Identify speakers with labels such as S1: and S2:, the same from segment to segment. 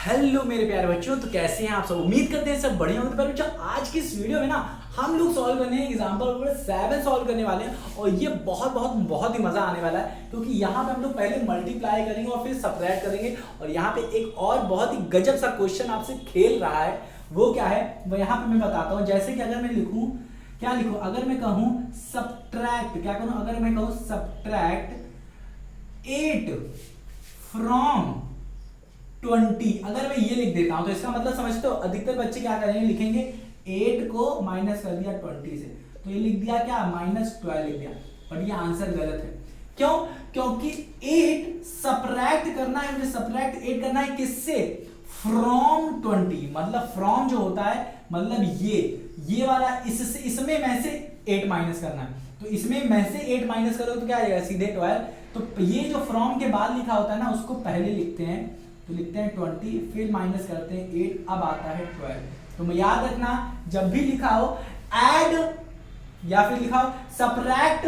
S1: Hello मेरे प्यारे बच्चों, तो कैसे हैं आप सब। उम्मीद करते हैं सब बढ़िया होंगे। पर बच्चों आज की इस वीडियो में ना हम लोग सॉल्व करने हैं एग्जांपल नंबर 7 सॉल्व करने वाले हैं। और ये बहुत ही मजा आने वाला है, क्योंकि यहाँ पे हम लोग पहले मल्टीप्लाई करेंगे और फिर सबट्रैक्ट करेंगे। और यहाँ पे एक और बहुत ही गजब सा क्वेश्चन आपसे खेल रहा है। वो क्या है वो यहाँ पे मैं बताता हूँ। जैसे कि अगर मैं लिखूं, क्या लिखूं, अगर मैं कहूं सबट्रैक्ट, क्या करूं, अगर मैं कहूं सबट्रैक्ट 8 फ्रॉम 20, अगर मैं ये लिख देता हूं तो इसका मतलब समझते हो। अधिकतर बच्चे क्या करेंगे, लिखेंगे 8 को माइनस कर दिया 20 से, तो ये लिख दिया क्या, -12 लिख दिया। पर ये आंसर गलत है। क्यों? क्योंकि 8 सबट्रैक्ट करना है, मुझे सबट्रैक्ट 8 करना है किससे, फ्रॉम 20। मतलब फ्रॉम जो होता है, मतलब ये वाला, इससे इसमें में से 8 माइनस करना है। तो इसमें में से 8 माइनस करो तो क्या आएगा, सीधे 12। तो ये जो फ्रॉम के बाद लिखा होता है ना, उसको पहले लिखते हैं, तो लिखते हैं 20, फिर माइनस करते हैं 8, अब आता है 12। तो मैं याद रखना, जब भी लिखा हो ऐड या फिर लिखा हो सबट्रैक्ट,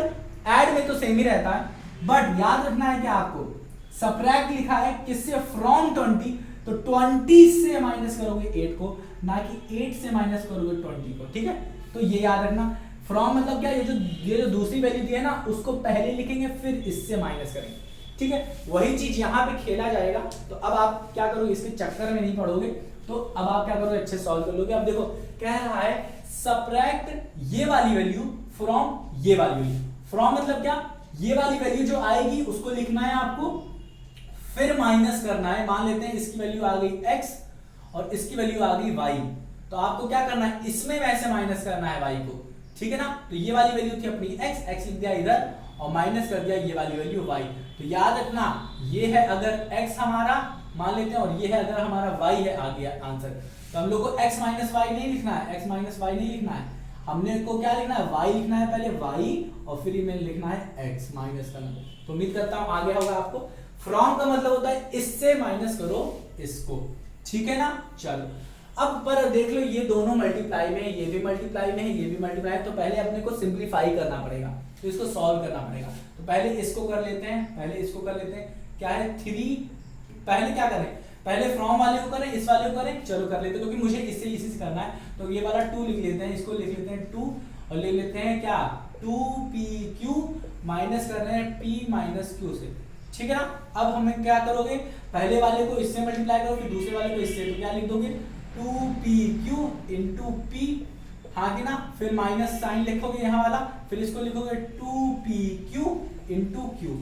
S1: ऐड में तो सेम ही रहता है, बट याद रखना है कि आपको सबट्रैक्ट लिखा है किससे, फ्रॉम 20, तो 20 से माइनस करोगे 8 को, ना कि 8 से माइनस करोगे 20 को। ठीक है, तो ये याद रखना। फ्रॉम मतलब क्या, ये जो दूसरी वैल्यू दी है ना, उसको पहले लिखेंगे फिर इससे माइनस करेंगे। ठीक है, वही चीज यहाँ पे खेला जाएगा। तो अब आप क्या करोगे, इसके चक्कर में नहीं पड़ोगे, तो अब आप क्या करोगे, अच्छे सॉल्व कर लोगे। अब देखो कह रहा है सबट्रैक्ट ये वाली वैल्यू फ्रॉम ये वाली वैल्यू। फ्रॉम मतलब क्या, ये वाली वैल्यू जो आएगी उसको लिखना है आपको, फिर माइनस करना है। मान लेते हैं इसकी वैल्यू आ गई x और इसकी वैल्यू आ गई y, तो आपको क्या करना है, इसमें वैसे माइनस करना है y को। ठीक है ना, तो ये वाली वैल्यू थी अपनी x लिख दिया इधर और माइनस कर दिया ये वाली वैल्यू y। तो याद रखना, ये है अगर x हमारा मान लेते हैं और ये है अगर हमारा y है, आ गया आंसर। तो हम लोग को x माइनस वाई नहीं लिखना है, x माइनस वाई नहीं लिखना है, हमने को क्या लिखना है, y लिखना है, पहले y और फिर में लिखना है x माइनस करना। तो उम्मीद करता हूं आगे होगा आपको। फ्रॉम का मतलब होता है इससे माइनस करो इसको। ठीक है ना, चलो अब पर देख लो, ये दोनों मल्टीप्लाई में है, ये भी मल्टीप्लाई में है, ये भी मल्टीप्लाई है। तो पहले अपने को सिंप्लीफाई करना पड़ेगा, तो इसको सॉल्व करना पड़ेगा। तो पहले इसको कर लेते हैं, क्या है 3, पहले क्या करें, पहले फ्रॉम वाले को करें, इस वाले को करें, चलो कर लेते हैं, क्योंकि मुझे इससे इसी से करना है। तो ये वाला 2 लिख लेते हैं, इसको लिख लेते हैं 2 और लिख लेते हैं क्या, 2pq माइनस कर रहे हैं p माइनस q से। ठीक है ना, अब हमें क्या करोगे, पहले वाले को इससे मल्टीप्लाई करो, फिर दूसरे वाले को इससे, तो क्या लिख दोगे 2pq इंटू p, हाँ कि ना, फिर माइनस साइन लिखोगे यहाँ वाला, फिर इसको लिखोगे 2pq इंटू q,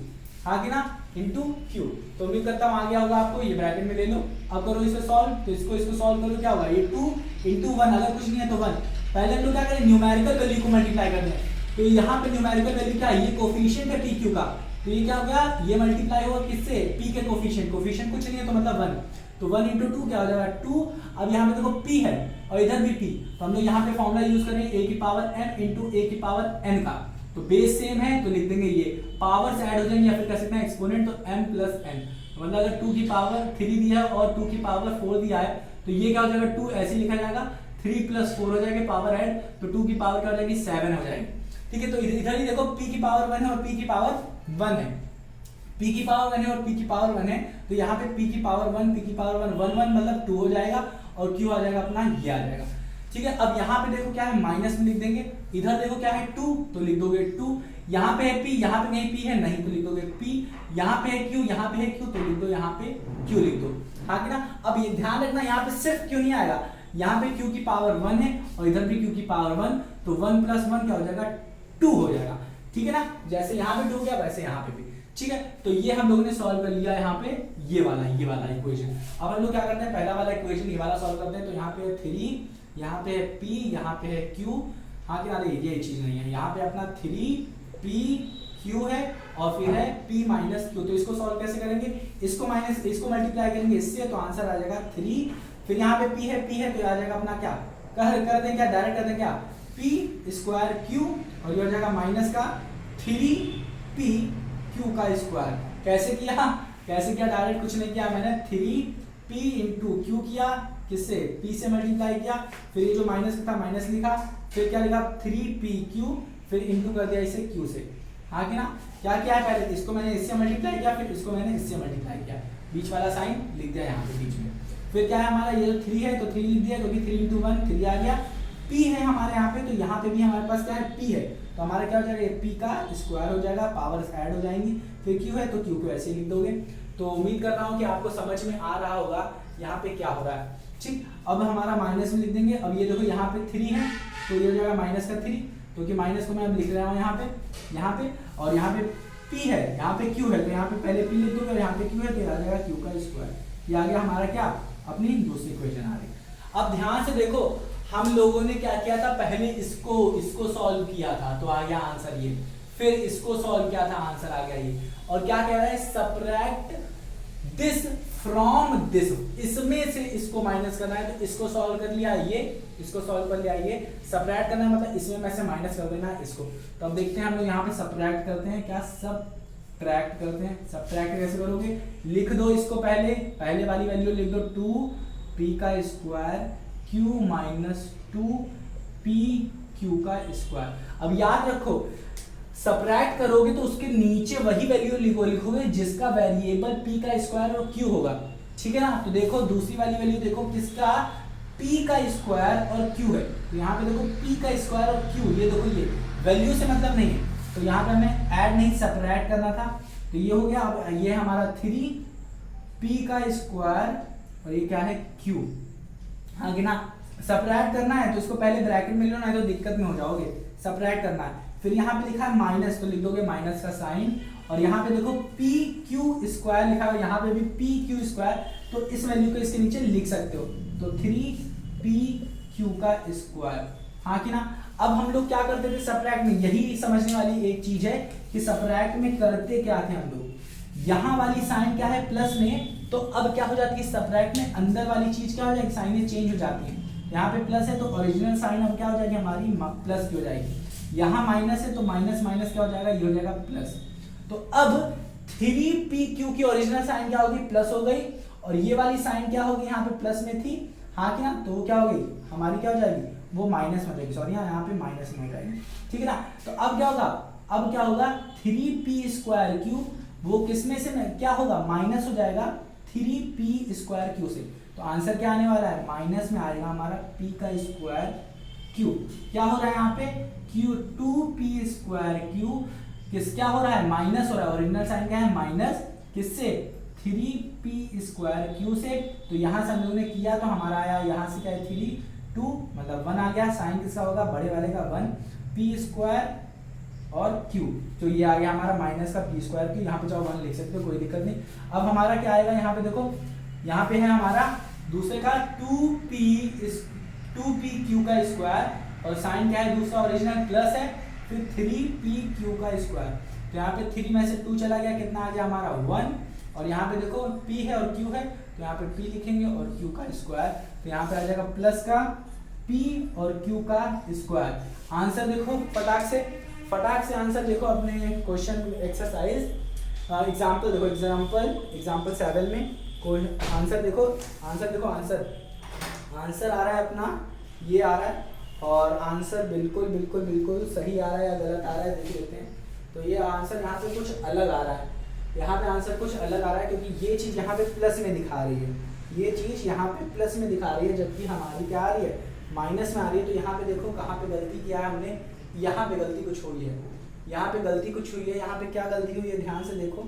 S1: हाँ कि ना, इंटू q। तो उम्मीद करता हूँ आ गया होगा आपको, ये ब्रैकेट में ले लो। अब करो इसे सॉल्व, तो इसको सॉल्व करो, क्या होगा, ये 2 इंटू 1, अगर कुछ नहीं है तो 1। पहले हम लोग क्या करें, न्यूमेरिकल वैल्यू को मल्टीप्लाई करते हैं। तो यहाँ पे न्यूमेरिकल वैल्यू क्या है, ये कोफिशिएंट है pq का, तो ये क्या होगा, ये मल्टीप्लाई होगा किससे, p के कोफिशिएंट कुछ नहीं है तो मतलब 1, तो 1 इंटू 2 क्या हो जाएगा 2। अब यहाँ पे देखो p है और इधर भी p, तो हम लोग यहाँ पे फॉर्मूला यूज करेंगे a की पावर m इंटू a की पावर n का। तो बेस सेम है तो लिख देंगे, ये पावर से ऐड हो जाएंगे या फिर कर सकते हैं एक्सपोनेंट, तो m प्लस n। तो मतलब अगर 2 की पावर 3 दिया है और 2 की पावर 4 दिया है, तो ये क्या हो जाएगा, 2 ऐसे लिखा जाएगा, 3 प्लस 4 हो जाएगा पावर ऐड, तो 2 की पावर क्या हो जाएगी 7 हो जाएगी। ठीक है, तो इधर ही देखो p की पावर 1 है और p की पावर 1 है, p की पावर 1 है और p की पावर 1 है, तो यहाँ पे p की पावर 1, p की पावर 1 1 1 मतलब 2 हो जाएगा और q आ जाएगा अपना, ये आ जाएगा। ठीक है, अब यहाँ पे देखो क्या है, माइनस में लिख देंगे, इधर देखो क्या है 2, तो लिख दोगे 2, यहाँ पे है p, यहाँ पे कहीं p है नहीं, तो लिख दोगे p, यहाँ पे है q, यहाँ पे है q, तो लिख दो यहाँ पे q लिख दो, हाँ कि ना। अब ये ध्यान रखना, यहाँ पे सिर्फ q नहीं आएगा, यहाँ पे q की पावर 1 है और इधर भी q की पावर 1, तो 1 प्लस 1 क्या हो जाएगा 2 हो जाएगा। ठीक है ना, जैसे यहाँ पे 2 हो गया वैसे यहाँ पे भी। ठीक है, तो ये हम लोगों ने सॉल्व कर लिया यहाँ पे ये वाला इक्वेशन। अब हम लोग क्या करते हैं, पहला वाला इक्वेशन ये वाला सॉल्व करते हैं। तो यहाँ पे है 3, यहाँ पे है p, यहाँ पे है q, हाँ क्या, अरे ये चीज नहीं है, यहाँ पे अपना 3pq है और फिर है p माइनस q। तो इसको सॉल्व कैसे करेंगे, इसको मल्टीप्लाई करेंगे इससे, तो आंसर आ जाएगा 3, फिर यहाँ पे p है तो आ जाएगा अपना क्या, कर दें क्या, डायरेक्ट कर दें क्या, p स्क्वायर q और ये हो जाएगा माइनस का 3p q का स्क्वायर। कैसे किया, डायरेक्ट कुछ नहीं किया मैंने, 3p इंटू q किया, किससे, p से मल्टीप्लाई किया, फिर ये जो माइनस था माइनस लिखा, फिर क्या लिखा 3pq, फिर इंटू कर दिया इसे q से, हाँ कि ना। क्या किया है, पहले इसको मैंने इससे मल्टीप्लाई किया, फिर इसको मैंने इससे मल्टीप्लाई किया, बीच वाला साइन लिख दिया यहाँ पे बीच में। फिर क्या है हमारा, ये जो 3 है तो 3 लिख दिया क्योंकि 3 × 1 3 आ गया। p है हमारे यहाँ पे, तो यहाँ पे भी हमारे पास क्या है, p है, तो हमारा क्या हो जाएगा, ये p का स्क्वायर हो जाएगा, पावर्स ऐड हो जाएंगी। फिर q है तो q को ऐसे लिख दोगे। तो उम्मीद कर रहा हूँ कि आपको समझ में आ रहा होगा यहाँ पे क्या हो रहा है। ठीक, अब हमारा माइनस में लिख देंगे। अब ये देखो यहाँ पे 3 है तो ये हो जाएगा -3, क्योंकि माइनस को मैं अब लिख रहा हूँ यहाँ पे, और यहाँ पे p है, यहाँ पे q है, तो यहाँ पे पहले p लिख दोगे और यहाँ पे q है तो आ जाएगा q का स्क्वायर। ये आ गया हमारा क्या, अपनी दूसरी इक्वेशन आ गई। अब ध्यान से देखो, हम लोगों ने क्या किया था, पहले इसको सॉल्व किया था तो आ गया आंसर ये, फिर इसको सॉल्व किया था आंसर आ गया ये, और क्या कह रहा है, सब्ट्रैक्ट दिस फ्रॉम दिस, इसमें से इसको माइनस करना है तो इसको सॉल्व कर लिया ये, इसको सॉल्व कर लिया ये, सब्ट्रैक्ट करना है मतलब इसमें में से माइनस कर देना है इसको। तो अब देखते हैं हम लोग यहाँ पे सब्ट्रैक्ट करते हैं, क्या सब्ट्रैक्ट करते हैं। सब्ट्रैक्ट कैसे करोगे, लिख दो इसको, पहले वाली वैल्यू लिख दो 2p का square q minus 2p q का स्क्वायर। अब याद रखो, सब्ट्रैक्ट करोगे तो उसके नीचे वही वैल्यू लिखोगे जिसका वेरिएबल p का स्क्वायर और q होगा, ठीक है ना। तो देखो दूसरी वाली वैल्यू देखो, किसका, p का स्क्वायर और q है, तो यहाँ पे देखो p का स्क्वायर और q, ये देखो ये वैल्यू से मतलब नहीं है, तो यहाँ पे हमें ऐड नहीं सब्ट्रैक्ट करना था, तो ये हो गया। अब ये हमारा 3p का स्क्वायर और ये क्या है q, हाँ कि ना। सब्ट्रैक्ट करना है तो इसको पहले ब्रैकेट में लो, नहीं तो दिक्कत में हो जाओगे। सब्ट्रैक्ट करना है, फिर यहाँ पे लिखा है माइनस तो लिख दोगे माइनस का साइन, और यहाँ पे देखो पी क्यू स्क्वायर लिखा है, यहाँ पे भी पी क्यू स्क्वायर, तो इस वैल्यू को इसके नीचे लिख सकते हो, तो 3p का स्क्वायर, हाँ कि ना। अब हम लोग क्या करते थे सब्ट्रैक्ट में, यही समझने वाली एक चीज है कि सब्ट्रैक्ट में करते क्या थे हम लोग, यहाँ वाली साइन क्या है प्लस में, तो अब क्या हो जाती है सब्ट्रैक्ट में अंदर वाली चीज क्या हो जाएगी, साइन चेंज हो जाती है। यहाँ पे प्लस है तो ओरिजिनल साइन अब क्या हो जाएगी हमारी प्लस की हो जाएगी, यहाँ माइनस है तो माइनस माइनस क्या हो जाएगा, ये हो जाएगा प्लस। तो अब 3pq की ओरिजिनल साइन क्या होगी, प्लस हो गई, और ये वाली साइन क्या होगी, यहाँ पे प्लस में थी, हाँ कि ना, तो वो क्या होगी हमारी क्या हो जाएगी, वो माइनस में हो जाएगी, सॉरी यहाँ पे माइनस में हो जाएगी, ठीक है ना। तो अब क्या होगा, अब क्या होगा 3p स्क्वायर क्यू, वो किसमें से में क्या होगा, माइनस हो जाएगा 3p स्क्वायर क्यू से, तो आंसर क्या आने वाला है, माइनस में आएगा हमारा p का स्क्वायर क्यू। क्या हो रहा है यहाँ पे q 2p स्क्वायर क्यू, किस क्या हो रहा है, माइनस हो रहा है, ओरिजिनल साइन क्या है माइनस, किससे 3p स्क्वायर क्यू से। तो यहाँ से हम लोगों ने किया तो हमारा आया यहाँ से क्या है 3 2 मतलब 1 आ गया, साइन किसका होगा, बड़े वाले का 1 p स्क्वायर और q, तो ये आ गया हमारा माइनस का p स्क्वायर क्यू, यहाँ पे चाहो 1 लिख सकते हो कोई दिक्कत नहीं। अब हमारा क्या आएगा, यहाँ पे देखो, यहाँ पे है हमारा दूसरे का 2p q का स्क्वायर, और साइन क्या है दूसरा ओरिजिनल प्लस है, फिर 3p q का स्क्वायर, तो यहाँ पे 3 में से 2 चला गया, कितना आ गया हमारा 1, और यहाँ पे देखो p है और q है, तो यहाँ पे p लिखेंगे और q का स्क्वायर, तो यहाँ पे आ जाएगा प्लस का p और q का स्क्वायर। आंसर देखो फटाक से आंसर देखो अपने क्वेश्चन एक्सरसाइज एग्जाम्पल देखो, एग्जाम्पल 7 में आंसर देखो, आंसर आ रहा है अपना, ये आ रहा है, और आंसर बिल्कुल सही आ रहा है या गलत आ रहा है देख लेते हैं। तो ये आंसर यहाँ पे कुछ अलग आ रहा है, यहाँ पे आंसर कुछ अलग आ रहा है, क्योंकि ये चीज़ यहाँ पे प्लस में दिखा रही है, ये चीज़ यहाँ पे प्लस में दिखा रही है, जबकि हमारी क्या आ रही है माइनस में आ रही है। तो यहाँ पे देखो कहाँ पे गलती किया है हमने, यहाँ पे गलती कुछ हुई है, यहाँ पे गलती कुछ हुई है, यहाँ पे क्या गलती हुई है ध्यान से देखो,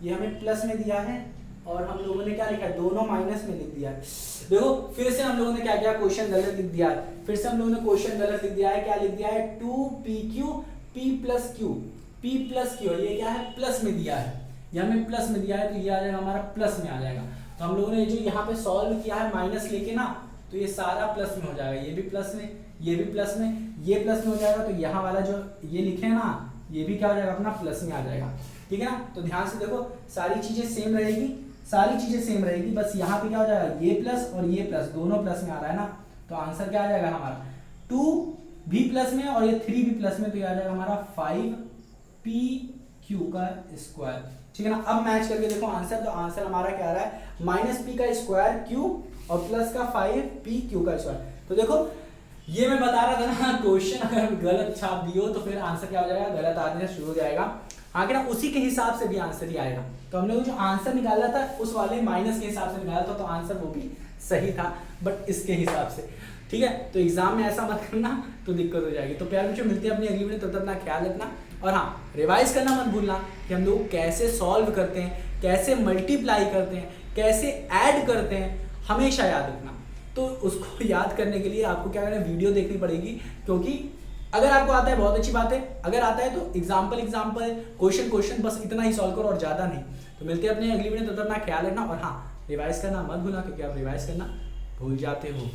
S1: ये हमें प्लस में दिया है और हम लोगों ने क्या लिखा है, दोनों माइनस में लिख दिया है। देखो फिर से हम लोगों ने क्या किया, क्वेश्चन गलत लिख दिया है, फिर से हम लोगों ने क्वेश्चन गलत लिख दिया है, क्या लिख दिया है 2pq p प्लस q, ये क्या है प्लस में दिया है, ये हमें प्लस में दिया है, तो ये आ जाएगा हमारा प्लस में आ जाएगा। तो हम लोगों ने जो यहाँ पे सॉल्व किया है माइनस लेके ना, तो ये सारा प्लस में हो जाएगा, ये भी प्लस में, ये भी प्लस में, ये प्लस में हो जाएगा, तो यहाँ वाला जो ये लिखे ना, ये भी क्या हो जाएगा अपना प्लस में आ जाएगा, ठीक है ना। तो ध्यान से देखो सारी चीजें सेम रहेगी, बस यहाँ पे क्या हो जाएगा, ये प्लस और ये प्लस दोनों प्लस में आ रहा है ना, तो आंसर क्या आ जाएगा हमारा 2 भी प्लस में और ये 3 भी प्लस में, तो ये आ जाएगा हमारा 5pq का स्क्वायर, ठीक है ना। अब मैच करके देखो आंसर, तो आंसर हमारा क्या आ रहा है -p का स्क्वायर q और प्लस का 5pq का स्क्वायर। तो देखो ये मैं बता रहा था ना, क्वेश्चन अगर गलत छाप दियो तो फिर आंसर क्या हो जाएगा, गलत आने से शुरू हो जाएगा। आगे ना उसी के हिसाब से भी आंसर ही आएगा। तो हमने वो जो आंसर निकाला था उस वाले माइनस के हिसाब से निकाला था, तो आंसर वो भी सही था बट इसके हिसाब से। ठीक है, तो एग्जाम में ऐसा मत करना तो दिक्कत हो जाएगी। तो प्यारे बच्चों मिलते हैं अपनी अगली वीडियो, तब तक अपना ख्याल रखना और हाँ रिवाइज करना मत भूलना कि हम लोग कैसे सॉल्व करते हैं, कैसे मल्टीप्लाई करते हैं, कैसे ऐड करते हैं, हमेशा याद रखना। तो उसको याद करने के लिए आपको क्या करना है, वीडियो देखनी पड़ेगी, क्योंकि अगर आपको आता है बहुत अच्छी बात है, अगर आता है तो एग्जाम्पल क्वेश्चन बस इतना ही सॉल्व करो और ज़्यादा नहीं। तो मिलते हैं अपने अगली वीडियो, तब तक अपना ख्याल रखना और हाँ रिवाइज करना मत भूलना, क्योंकि आप रिवाइज करना भूल जाते हो।